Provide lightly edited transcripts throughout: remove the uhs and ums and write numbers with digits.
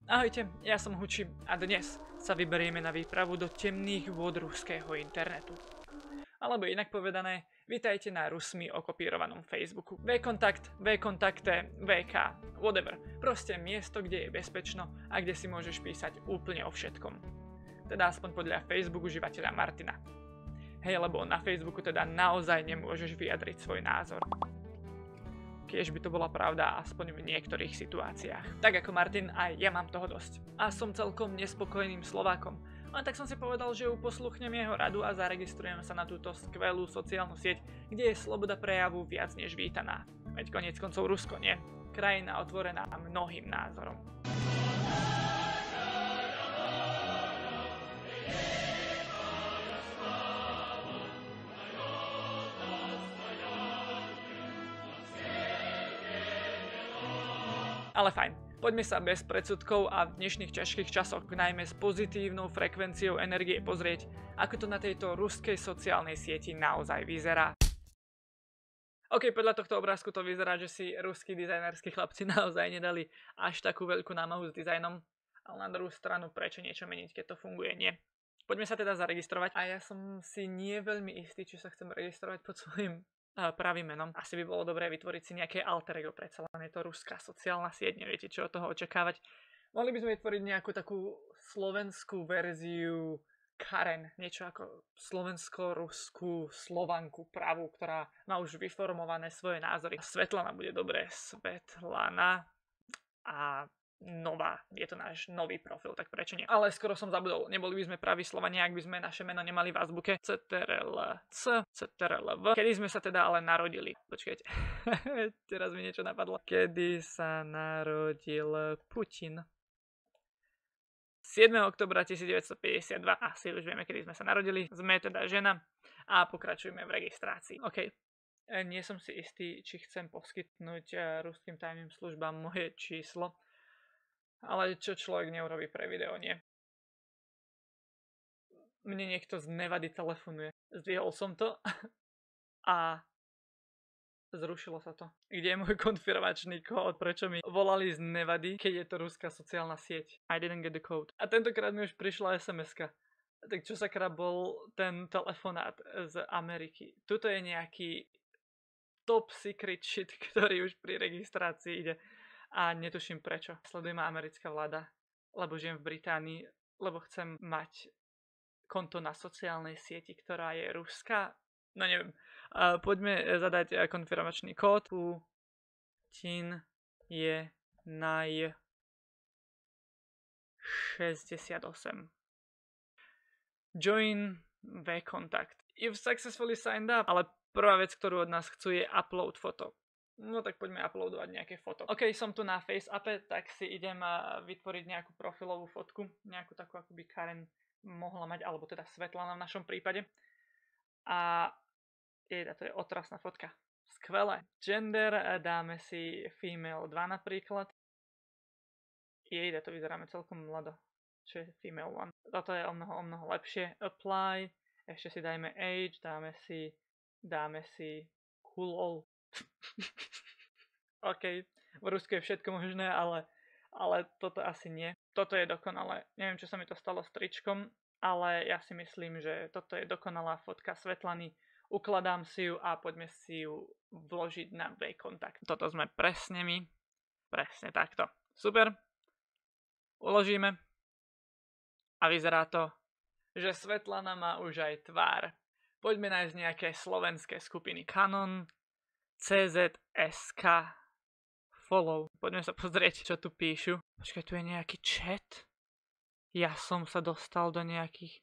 Ahojte, ja som Huči a dnes sa vyberieme na výpravu do temných vôd ruského internetu. Alebo inak povedané, vitajte na Rusmi okopírovanom Facebooku. V-kontakt, V-kontakte, VK, whatever. Proste miesto, kde je bezpečno a kde si môžeš písať úplne o všetkom. Teda aspoň podľa Facebook užívateľa Martina. Hej, lebo na Facebooku teda naozaj nemôžeš vyjadriť svoj názor. Kiež by to bola pravda aspoň v niektorých situáciách. Tak ako Martin, aj ja mám toho dosť. A som celkom nespokojným Slovákom. Len tak som si povedal, že uposluchnem jeho radu a zaregistrujem sa na túto skvelú sociálnu sieť, kde je sloboda prejavu viac než vítaná. Veď koniec koncov Rusko, nie? Krajina otvorená mnohým názorom. Ale fajn, poďme sa bez predsudkov a v dnešných ťažkých časoch, najmä s pozitívnou frekvenciou energie pozrieť, ako to na tejto ruskej sociálnej sieti naozaj vyzerá. OK, podľa tohto obrázku to vyzerá, že si ruskí dizajnerskí chlapci naozaj nedali až takú veľkú námahu s dizajnom, ale na druhú stranu prečo niečo meniť, keď to funguje, nie? Poďme sa teda zaregistrovať a ja som si nie veľmi istý, či sa chcem registrovať pod svojím pravým menom. Asi by bolo dobré vytvoriť si nejaké alter ego, predsa len je to ruská sociálna sieť, neviete čo od toho očakávať. Mohli by sme vytvoriť nejakú takú slovenskú verziu Karen, niečo ako slovensko-ruskú Slovanku pravú, ktorá má už vyformované svoje názory. Svetlana bude dobré, Svetlana a nová, je to náš nový profil, tak prečo nie? Ale skoro som zabudol, neboli by sme praví Slovania, ak by sme naše meno nemali v azbuke. CTRL-C, CTRL-V. Kedy sme sa teda ale narodili? Počkajte, teraz mi niečo napadlo. Kedy sa narodil Putin? 7. oktobra 1952. Asi už vieme, kedy sme sa narodili. Sme teda žena a pokračujeme v registrácii. OK. Nie som si istý, či chcem poskytnúť ruským tajným službám moje číslo. Ale čo človek neurobí pre video, nie? Mne niekto z Nevady telefonuje. Zdvihol som to a zrušilo sa to. Kde je môj konfirmačný kód? Prečo mi volali z Nevady, keď je to ruská sociálna sieť? I didn't get the code. A tentokrát mi už prišla SMS-ka. Tak čo sakra bol ten telefonát z Ameriky? Tuto je nejaký top secret shit, ktorý už pri registrácii ide. A netuším prečo. Sleduje ma americká vláda, lebo žijem v Británii, lebo chcem mať konto na sociálnej sieti, ktorá je ruská. No neviem. Poďme zadať konfirmačný kód. Putin je naj 68. Join V-kontakt. You've successfully signed up. Ale prvá vec, ktorú od nás chcú, je upload foto. No tak poďme uploadovať nejaké foto. OK, som tu na FaceAppe, tak si idem vytvoriť nejakú profilovú fotku. Nejakú takú, ako by Karen mohla mať, alebo teda Svetlana v našom prípade. A to je otrasná fotka. Skvelé. Gender dáme si female 2 napríklad. To vyzeráme celkom mlado. Čo je female 1. Toto je o mnoho lepšie. Apply. Ešte si dajme age, dáme si cool. OK, v Rusku je všetko možné, ale toto asi nie. Toto je dokonalé. Neviem, čo sa mi to stalo s tričkom, ale ja si myslím, že toto je dokonalá fotka Svetlany. Ukladám si ju a poďme si ju vložiť na V-kontakt. Toto sme presne takto. Super. Uložíme. A vyzerá to, že Svetlana má už aj tvár. Poďme nájsť nejaké slovenské skupiny. Canon, CZSK, follow. Poďme sa pozrieť, čo tu píšu. Počkaj, tu je nejaký chat. Ja som sa dostal do nejakých...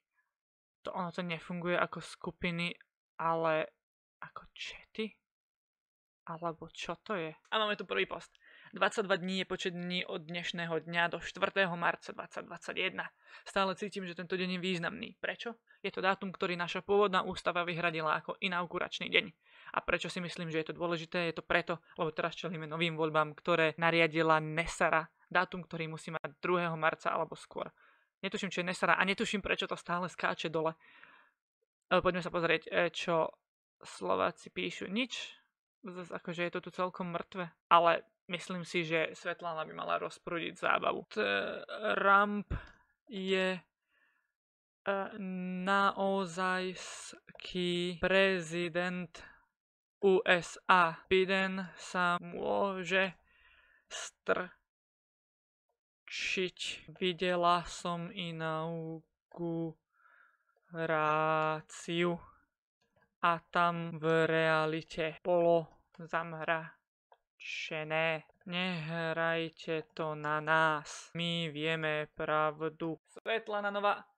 Ono to nefunguje ako skupiny, ale ako chaty? Alebo čo to je? A máme tu prvý post. 22 dní je počet dní od dnešného dňa do 4. marca 2021. Stále cítim, že tento deň je významný. Prečo? Je to dátum, ktorý naša pôvodná ústava vyhradila ako inauguračný deň. A prečo si myslím, že je to dôležité? Je to preto, lebo teraz čelíme novým voľbám, ktoré nariadila Nesara. Dátum, ktorý musí mať 2. marca alebo skôr. Netuším, čo je Nesara a netuším, prečo to stále skáče dole. Poďme sa pozrieť, čo Slováci píšu. Nič. Akože je to tu celkom mŕtve. Ale myslím si, že Svetlana by mala rozprúdiť zábavu. Trump je naozajský prezident USA. Biden sa môže strčiť. Videla som inauguráciu a tam v realite bolo zamračené. Nehrajte to na nás. My vieme pravdu. Svetlana Nová.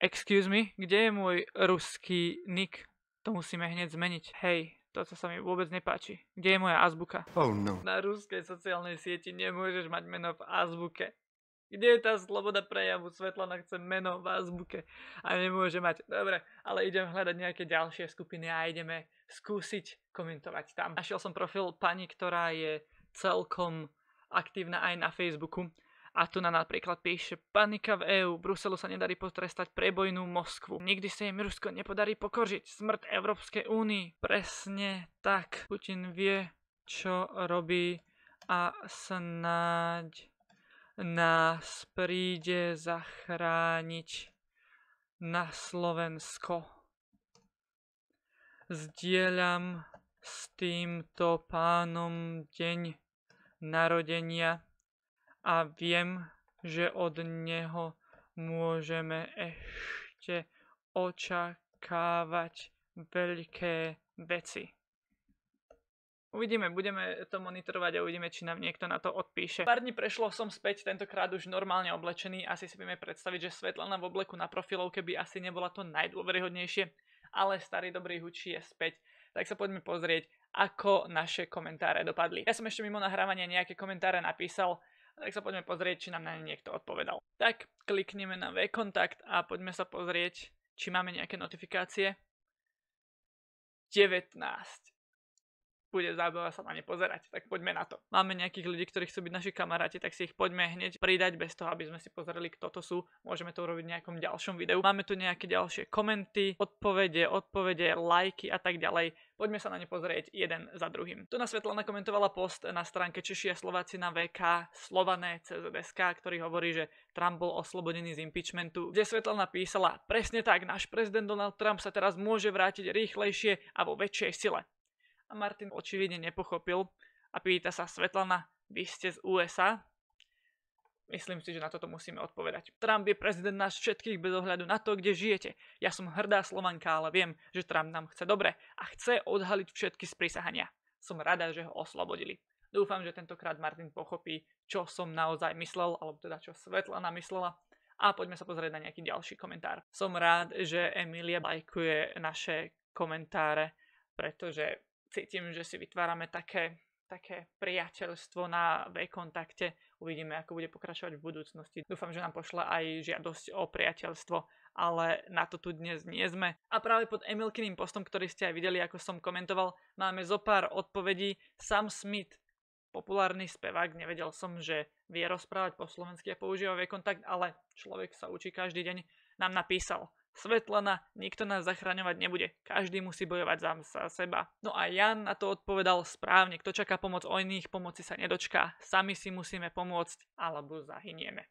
Excuse me, kde je môj ruský nick? To musíme hneď zmeniť. Hej, toto sa mi vôbec nepáči. Kde je moja azbuka? Oh no. Na ruskej sociálnej sieti nemôžeš mať meno v azbuke. Kde je tá sloboda prejavu? Svetlana chce meno v azbuke a nemôže mať. Dobre, ale idem hľadať nejaké ďalšie skupiny a ideme skúsiť komentovať tam. Našiel som profil pani, ktorá je celkom aktívna aj na Facebooku. A tu na napríklad píše: panika v EÚ, Bruselu sa nedarí potrestať prebojnú Moskvu. Nikdy sa im Rusko nepodarí pokoržiť. Smrť Európskej únii. Presne tak. Putin vie, čo robí a snáď nás príde zachrániť na Slovensko. Zdieľam s týmto pánom deň narodenia a viem, že od neho môžeme ešte očakávať veľké veci. Uvidíme, budeme to monitorovať a uvidíme, či nám niekto na to odpíše. Pár dní prešlo, som späť, tentokrát už normálne oblečený. Asi si vieme predstaviť, že Svetlana v obleku na profilovke by asi nebola to najdôveryhodnejšie, ale starý dobrý Hučí je späť. Tak sa poďme pozrieť, ako naše komentáre dopadli. Ja som ešte mimo nahrávania nejaké komentáre napísal, tak sa poďme pozrieť, či nám na ne niekto odpovedal. Tak, klikneme na V-kontakt a poďme sa pozrieť, či máme nejaké notifikácie. 19. Bude zábava sa na ne pozerať, tak poďme na to. Máme nejakých ľudí, ktorí chcú byť naši kamaráti, tak si ich poďme hneď pridať bez toho, aby sme si pozreli, kto to sú. Môžeme to urobiť v nejakom ďalšom videu. Máme tu nejaké ďalšie komenty, odpovede, lajky a tak ďalej. Poďme sa na ne pozrieť jeden za druhým. Tu na Svetlana komentovala post na stránke Češi a Slováci na VK Slované CZSK, ktorý hovorí, že Trump bol oslobodený z impeachmentu, kde Svetlana písala: presne tak, náš prezident Donald Trump sa teraz môže vrátiť rýchlejšie a vo väčšej sile. A Martin očividne nepochopil a pýta sa: Svetlana, vy ste z USA? Myslím si, že na toto musíme odpovedať. Trump je prezident nás všetkých bez ohľadu na to, kde žijete. Ja som hrdá Slovanka, ale viem, že Trump nám chce dobre a chce odhaliť všetky sprisahania. Som rada, že ho oslobodili. Dúfam, že tentokrát Martin pochopí, čo som naozaj myslel, alebo teda čo Svetlana myslela. A poďme sa pozrieť na nejaký ďalší komentár. Som rád, že Emilia lajkuje naše komentáre, pretože cítim, že si vytvárame také priateľstvo na V-kontakte. Uvidíme, ako bude pokračovať v budúcnosti. Dúfam, že nám pošle aj žiadosť o priateľstvo, ale na to tu dnes nie sme. A práve pod Emilkyným postom, ktorý ste aj videli, ako som komentoval, máme zo pár odpovedí. Sam Smith, populárny spevák, nevedel som, že vie rozprávať po slovensky a používa V-kontakt, ale človek sa učí každý deň, nám napísal: Svetlana, nikto nás zachraňovať nebude. Každý musí bojovať za seba. No a Jan na to odpovedal správne: kto čaká pomoc o iných, pomoci sa nedočká. Sami si musíme pomôcť, alebo zahynieme.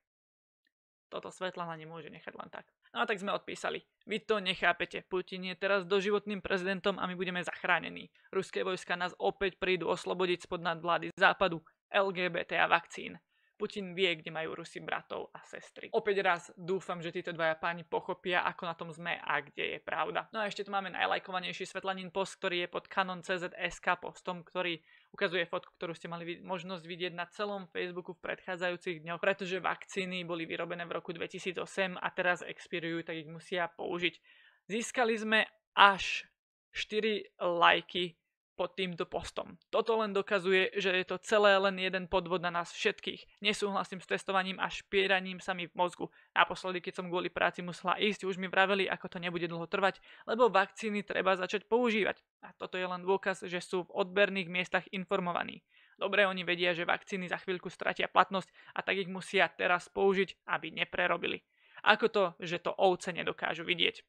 Toto Svetlana nemôže nechať len tak. No a tak sme odpísali: vy to nechápete. Putin je teraz doživotným prezidentom a my budeme zachránení. Ruské vojska nás opäť prídu oslobodiť spod nadvlády západu, LGBT a vakcín. Putin vie, kde majú Rusi bratov a sestry. Opäť raz dúfam, že títo dvaja páni pochopia, ako na tom sme a kde je pravda. No a ešte tu máme najlajkovanejší Svetlanin post, ktorý je pod Canon.cz.sk postom, ktorý ukazuje fotku, ktorú ste mali možnosť vidieť na celom Facebooku v predchádzajúcich dňoch, pretože vakcíny boli vyrobené v roku 2008 a teraz expirujú, tak ich musia použiť. Získali sme až 4 lajky pod týmto postom. Toto len dokazuje, že je to celé len jeden podvod na nás všetkých. Nesúhlasím s testovaním a špieraním sa mi v mozgu. Naposledy, keď som kvôli práci musela ísť, už mi vraveli, ako to nebude dlho trvať, lebo vakcíny treba začať používať. A toto je len dôkaz, že sú v odberných miestach informovaní. Dobre, oni vedia, že vakcíny za chvíľku stratia platnosť a tak ich musia teraz použiť, aby neprerobili. Ako to, že to ovce nedokážu vidieť?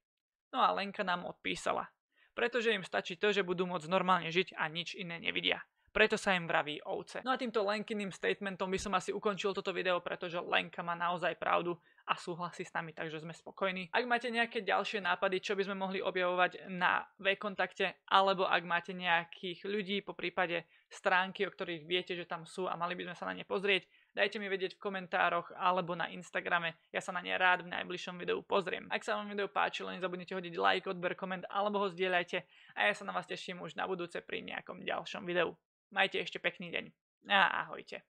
No a Lenka nám odpísala: pretože im stačí to, že budú môcť normálne žiť a nič iné nevidia. preto sa im vraví ovce. No a týmto Lenkyným statementom by som asi ukončil toto video, pretože Lenka má naozaj pravdu a súhlasí s nami, takže sme spokojní. Ak máte nejaké ďalšie nápady, čo by sme mohli objavovať na V-kontakte, alebo ak máte nejakých ľudí, po prípade stránky, o ktorých viete, že tam sú a mali by sme sa na ne pozrieť, dajte mi vedieť v komentároch alebo na Instagrame, ja sa na ne rád v najbližšom videu pozriem. Ak sa vám video páčilo, nezabudnite hodiť like, odber, koment alebo ho zdieľajte a ja sa na vás teším už na budúce pri nejakom ďalšom videu. Majte ešte pekný deň a ahojte.